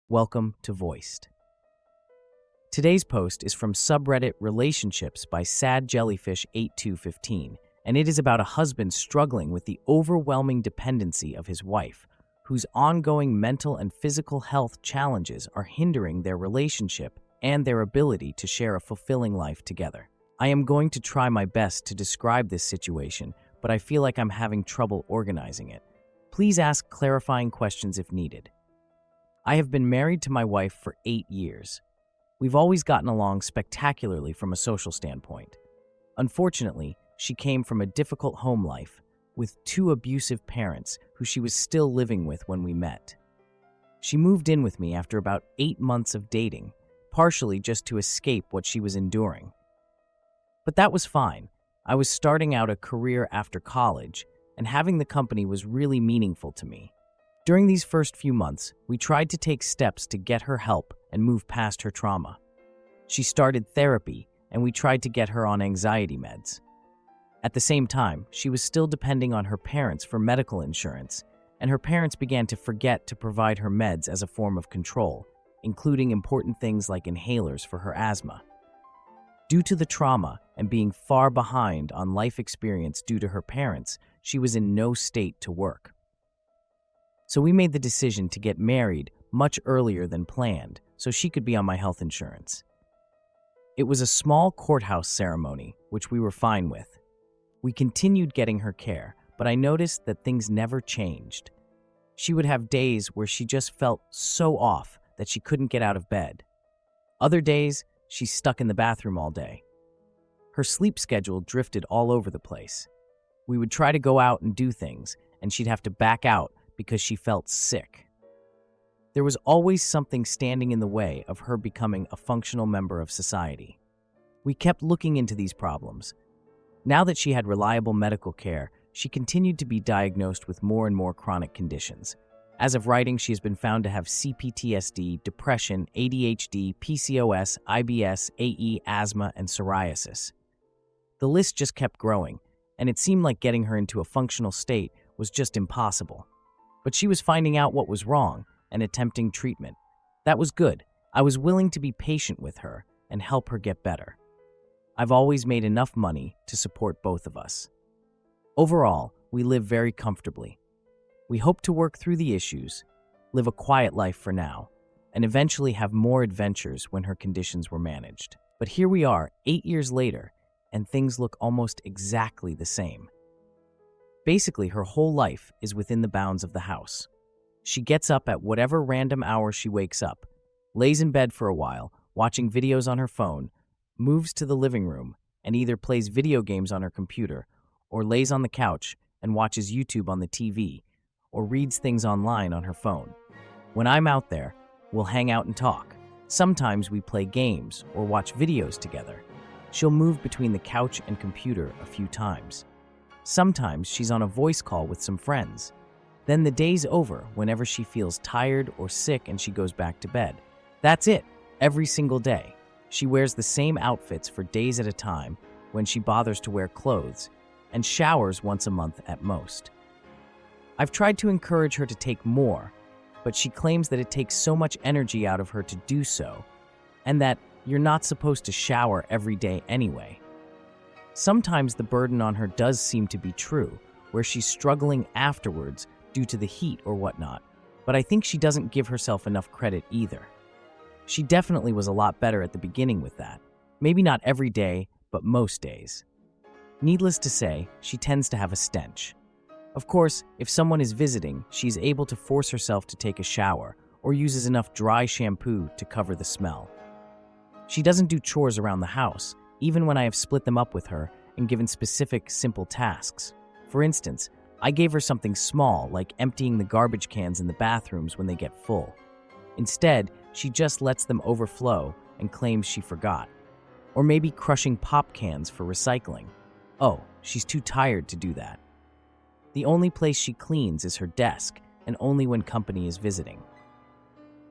Welcome to Voiced. Today's post is from subreddit Relationships by Sad Jellyfish 8215, and it is about a husband struggling with the overwhelming dependency of his wife, whose ongoing mental and physical health challenges are hindering their relationship and their ability to share a fulfilling life together. I am going to try my best to describe this situation, but I feel like I'm having trouble organizing it. Please ask clarifying questions if needed. I have been married to my wife for 8 years. We've always gotten along spectacularly from a social standpoint. Unfortunately, she came from a difficult home life with 2 abusive parents who she was still living with when we met. She moved in with me after about 8 months of dating, partially just to escape what she was enduring. But that was fine. I was starting out a career after college, and having the company was really meaningful to me. During these first few months, we tried to take steps to get her help and move past her trauma. She started therapy, and we tried to get her on anxiety meds. At the same time, she was still depending on her parents for medical insurance, and her parents began to forget to provide her meds as a form of control, including important things like inhalers for her asthma. Due to the trauma and being far behind on life experience due to her parents, she was in no state to work. So we made the decision to get married much earlier than planned so she could be on my health insurance. It was a small courthouse ceremony, which we were fine with. We continued getting her care, but I noticed that things never changed. She would have days where she just felt so off that she couldn't get out of bed. Other days, she's stuck in the bathroom all day. Her sleep schedule drifted all over the place. We would try to go out and do things, and she'd have to back out because she felt sick. There was always something standing in the way of her becoming a functional member of society. We kept looking into these problems. Now that she had reliable medical care, she continued to be diagnosed with more and more chronic conditions. As of writing, she has been found to have CPTSD, depression, ADHD, PCOS, IBS, AE, asthma, and psoriasis. The list just kept growing, and it seemed like getting her into a functional state was just impossible. But she was finding out what was wrong and attempting treatment. That was good. I was willing to be patient with her and help her get better. I've always made enough money to support both of us. Overall, we live very comfortably. We hope to work through the issues, live a quiet life for now, and eventually have more adventures when her conditions were managed. But here we are, 8 years later, and things look almost exactly the same. Basically, her whole life is within the bounds of the house. She gets up at whatever random hour she wakes up, lays in bed for a while, watching videos on her phone, moves to the living room, and either plays video games on her computer, or lays on the couch and watches YouTube on the TV, or reads things online on her phone. When I'm out there, we'll hang out and talk. Sometimes we play games or watch videos together. She'll move between the couch and computer a few times. Sometimes she's on a voice call with some friends. Then the day's over whenever she feels tired or sick and she goes back to bed. That's it, every single day. She wears the same outfits for days at a time when she bothers to wear clothes, and showers once a month at most. I've tried to encourage her to take more, but she claims that it takes so much energy out of her to do so, and that you're not supposed to shower every day anyway. Sometimes the burden on her does seem to be true, where she's struggling afterwards due to the heat or whatnot, but I think she doesn't give herself enough credit either. She definitely was a lot better at the beginning with that. Maybe not every day, but most days. Needless to say, she tends to have a stench. Of course, if someone is visiting, she's able to force herself to take a shower or uses enough dry shampoo to cover the smell. She doesn't do chores around the house, even when I have split them up with her and given specific, simple tasks. For instance, I gave her something small, like emptying the garbage cans in the bathrooms when they get full. Instead, she just lets them overflow and claims she forgot. Or maybe crushing pop cans for recycling. Oh, she's too tired to do that. The only place she cleans is her desk, and only when company is visiting.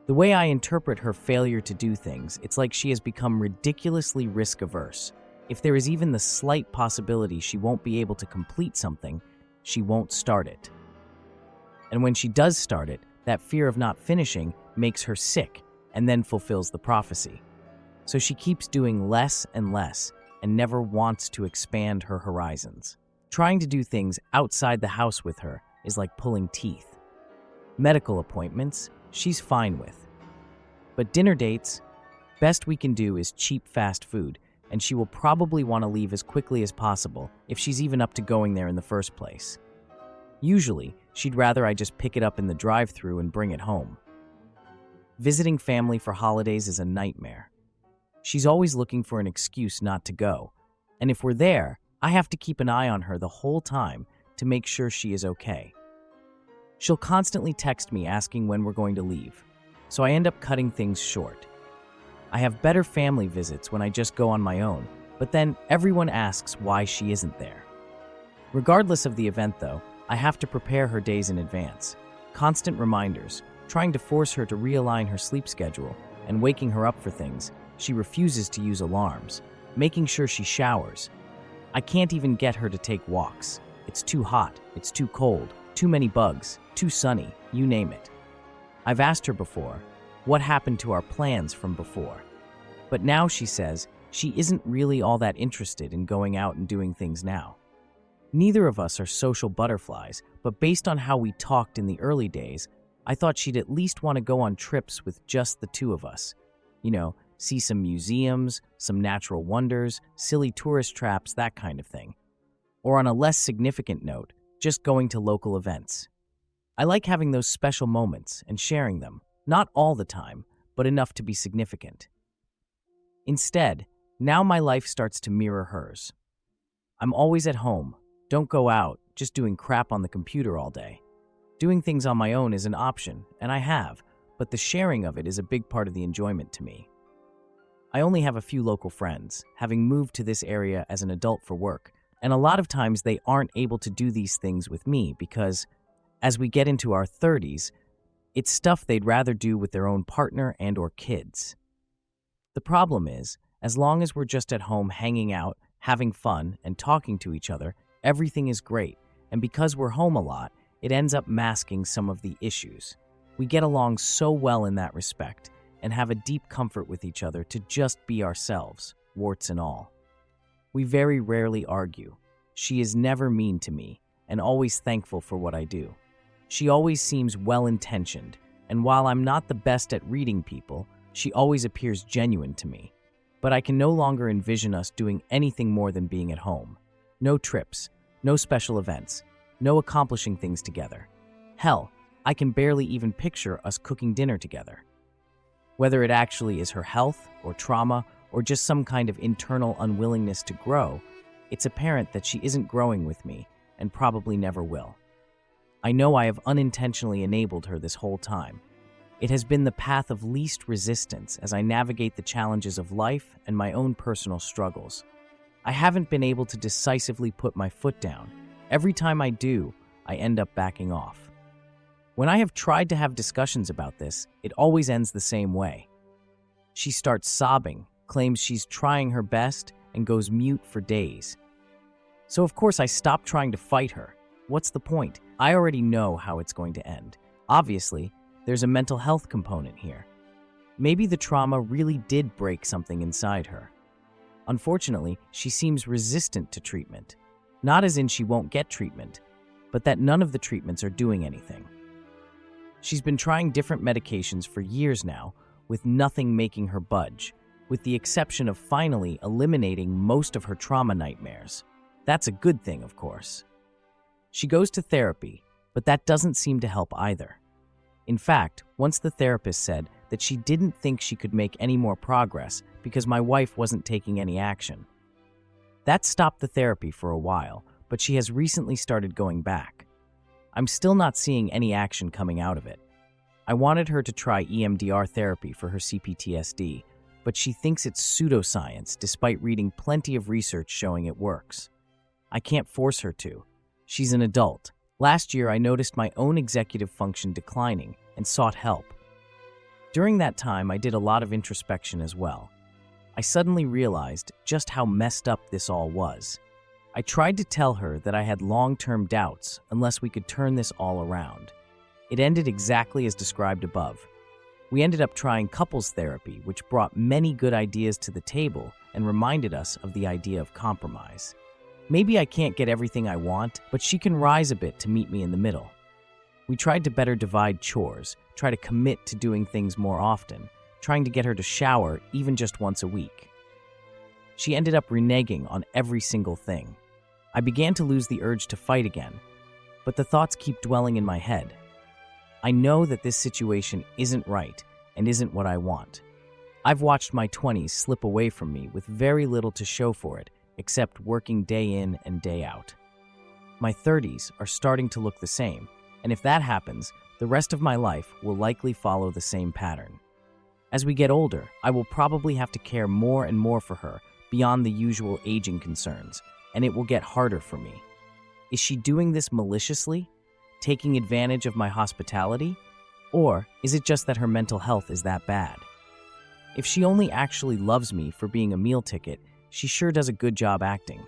The way I interpret her failure to do things, it's like she has become ridiculously risk-averse. If there is even the slight possibility she won't be able to complete something, she won't start it. And when she does start it, that fear of not finishing makes her sick and then fulfills the prophecy. So she keeps doing less and less and never wants to expand her horizons. Trying to do things outside the house with her is like pulling teeth. Medical appointments, she's fine with. But dinner dates, best we can do is cheap fast food, and she will probably want to leave as quickly as possible if she's even up to going there in the first place. Usually, she'd rather I just pick it up in the drive-thru and bring it home. Visiting family for holidays is a nightmare. She's always looking for an excuse not to go, and if we're there, I have to keep an eye on her the whole time to make sure she is okay. She'll constantly text me asking when we're going to leave, so I end up cutting things short. I have better family visits when I just go on my own, but then everyone asks why she isn't there. Regardless of the event, though, I have to prepare her days in advance. Constant reminders, trying to force her to realign her sleep schedule, and waking her up for things. She refuses to use alarms, making sure she showers. I can't even get her to take walks. It's too hot, it's too cold, too many bugs, too sunny, you name it. I've asked her before, what happened to our plans from before? But now she says she isn't really all that interested in going out and doing things now. Neither of us are social butterflies, but based on how we talked in the early days, I thought she'd at least want to go on trips with just the two of us. You know, see some museums, some natural wonders, silly tourist traps, that kind of thing. Or on a less significant note, just going to local events. I like having those special moments and sharing them, not all the time, but enough to be significant. Instead, now my life starts to mirror hers. I'm always at home, don't go out, just doing crap on the computer all day. Doing things on my own is an option, and I have, but the sharing of it is a big part of the enjoyment to me. I only have a few local friends, having moved to this area as an adult for work, and a lot of times they aren't able to do these things with me because, as we get into our 30s, it's stuff they'd rather do with their own partner and or kids. The problem is, as long as we're just at home hanging out, having fun, and talking to each other, everything is great, and because we're home a lot, it ends up masking some of the issues. We get along so well in that respect, and have a deep comfort with each other to just be ourselves, warts and all. We very rarely argue. She is never mean to me, and always thankful for what I do. She always seems well-intentioned, and while I'm not the best at reading people, she always appears genuine to me. But I can no longer envision us doing anything more than being at home. No trips, no special events, no accomplishing things together. Hell, I can barely even picture us cooking dinner together. Whether it actually is her health or trauma or just some kind of internal unwillingness to grow, it's apparent that she isn't growing with me and probably never will. I know I have unintentionally enabled her this whole time. It has been the path of least resistance as I navigate the challenges of life and my own personal struggles. I haven't been able to decisively put my foot down. Every time I do, I end up backing off. When I have tried to have discussions about this, it always ends the same way. She starts sobbing, claims she's trying her best, and goes mute for days. So of course I stop trying to fight her. What's the point? I already know how it's going to end. Obviously, there's a mental health component here. Maybe the trauma really did break something inside her. Unfortunately, she seems resistant to treatment. Not as in she won't get treatment, but that none of the treatments are doing anything. She's been trying different medications for years now, with nothing making her budge, with the exception of finally eliminating most of her trauma nightmares. That's a good thing, of course. She goes to therapy, but that doesn't seem to help either. In fact, once the therapist said that she didn't think she could make any more progress because my wife wasn't taking any action. That stopped the therapy for a while, but she has recently started going back. I'm still not seeing any action coming out of it. I wanted her to try EMDR therapy for her CPTSD, but she thinks it's pseudoscience despite reading plenty of research showing it works. I can't force her to. She's an adult. Last year, I noticed my own executive function declining and sought help. During that time, I did a lot of introspection as well. I suddenly realized just how messed up this all was. I tried to tell her that I had long-term doubts unless we could turn this all around. It ended exactly as described above. We ended up trying couples therapy, which brought many good ideas to the table and reminded us of the idea of compromise. Maybe I can't get everything I want, but she can rise a bit to meet me in the middle. We tried to better divide chores, try to commit to doing things more often, trying to get her to shower even just once a week. She ended up reneging on every single thing. I began to lose the urge to fight again, but the thoughts keep dwelling in my head. I know that this situation isn't right and isn't what I want. I've watched my 20s slip away from me with very little to show for it, except working day in and day out. My 30s are starting to look the same, and if that happens, the rest of my life will likely follow the same pattern. As we get older, I will probably have to care more and more for her beyond the usual aging concerns, and it will get harder for me. Is she doing this maliciously? Taking advantage of my hospitality? Or is it just that her mental health is that bad? If she only actually loves me for being a meal ticket, she sure does a good job acting.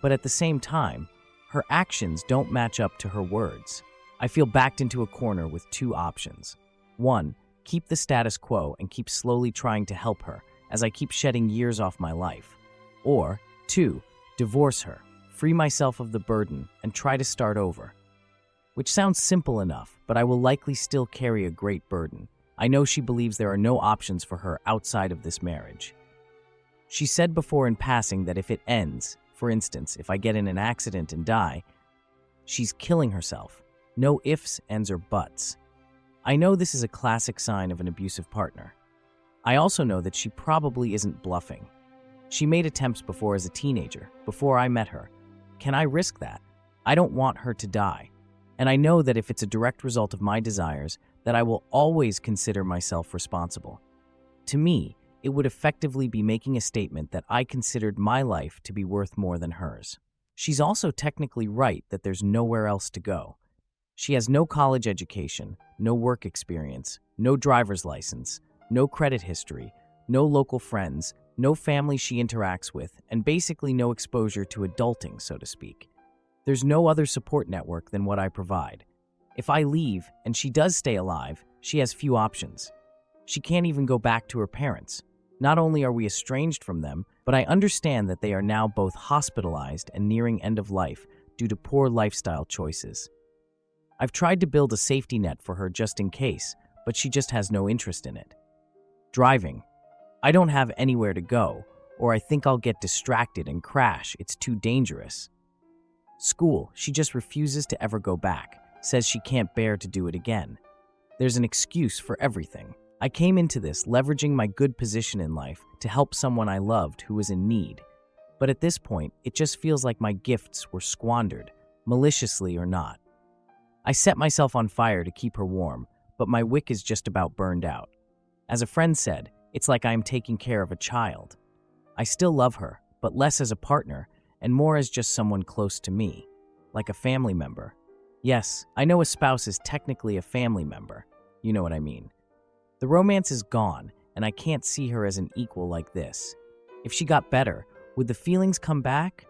But at the same time, her actions don't match up to her words. I feel backed into a corner with two options. 1, keep the status quo and keep slowly trying to help her as I keep shedding years off my life. Or 2, divorce her, free myself of the burden, and try to start over. Which sounds simple enough, but I will likely still carry a great burden. I know she believes there are no options for her outside of this marriage. She said before in passing that if it ends, for instance, if I get in an accident and die, she's killing herself. No ifs, ands, or buts. I know this is a classic sign of an abusive partner. I also know that she probably isn't bluffing. She made attempts before as a teenager, before I met her. Can I risk that? I don't want her to die. And I know that if it's a direct result of my desires, that I will always consider myself responsible. To me, it would effectively be making a statement that I considered my life to be worth more than hers. She's also technically right that there's nowhere else to go. She has no college education, no work experience, no driver's license, no credit history, no local friends, no family she interacts with, and basically no exposure to adulting, so to speak. There's no other support network than what I provide. If I leave and she does stay alive, she has few options. She can't even go back to her parents. Not only are we estranged from them, but I understand that they are now both hospitalized and nearing end of life due to poor lifestyle choices. I've tried to build a safety net for her just in case, but she just has no interest in it. Driving. I don't have anywhere to go, or I think I'll get distracted and crash. It's too dangerous. School. She just refuses to ever go back, says she can't bear to do it again. There's an excuse for everything. I came into this leveraging my good position in life to help someone I loved who was in need. But at this point, it just feels like my gifts were squandered, maliciously or not. I set myself on fire to keep her warm, but my wick is just about burned out. As a friend said, it's like I am taking care of a child. I still love her, but less as a partner and more as just someone close to me, like a family member. Yes, I know a spouse is technically a family member. You know what I mean. The romance is gone, and I can't see her as an equal like this. If she got better, would the feelings come back?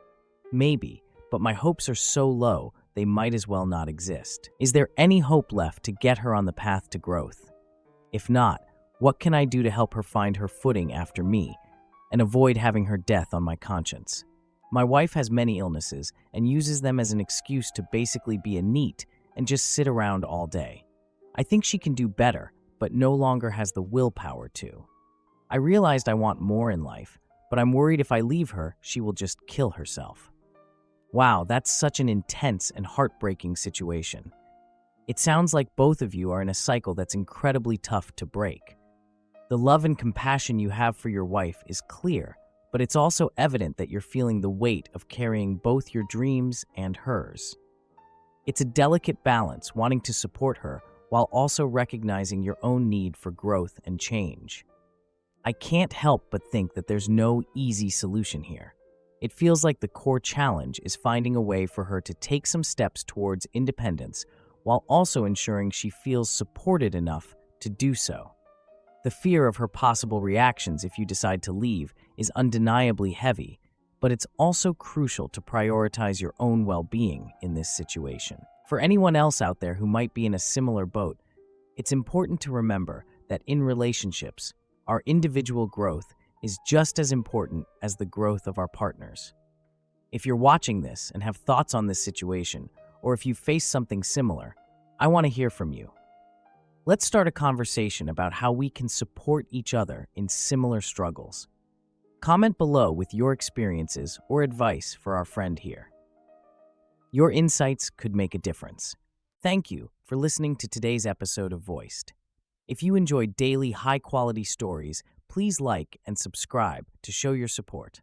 Maybe, but my hopes are so low, they might as well not exist. Is there any hope left to get her on the path to growth? If not, what can I do to help her find her footing after me and avoid having her death on my conscience? My wife has many illnesses and uses them as an excuse to basically be a NEET and just sit around all day. I think she can do better, but no longer has the willpower to. I realized I want more in life, but I'm worried if I leave her, she will just kill herself. Wow, that's such an intense and heartbreaking situation. It sounds like both of you are in a cycle that's incredibly tough to break. The love and compassion you have for your wife is clear, but it's also evident that you're feeling the weight of carrying both your dreams and hers. It's a delicate balance, wanting to support her while also recognizing your own need for growth and change. I can't help but think that there's no easy solution here. It feels like the core challenge is finding a way for her to take some steps towards independence while also ensuring she feels supported enough to do so. The fear of her possible reactions if you decide to leave is undeniably heavy, but it's also crucial to prioritize your own well-being in this situation. For anyone else out there who might be in a similar boat, it's important to remember that in relationships, our individual growth is just as important as the growth of our partners. If you're watching this and have thoughts on this situation, or if you face something similar, I want to hear from you. Let's start a conversation about how we can support each other in similar struggles. Comment below with your experiences or advice for our friend here. Your insights could make a difference. Thank you for listening to today's episode of Voiced. If you enjoyed daily high-quality stories, please like and subscribe to show your support.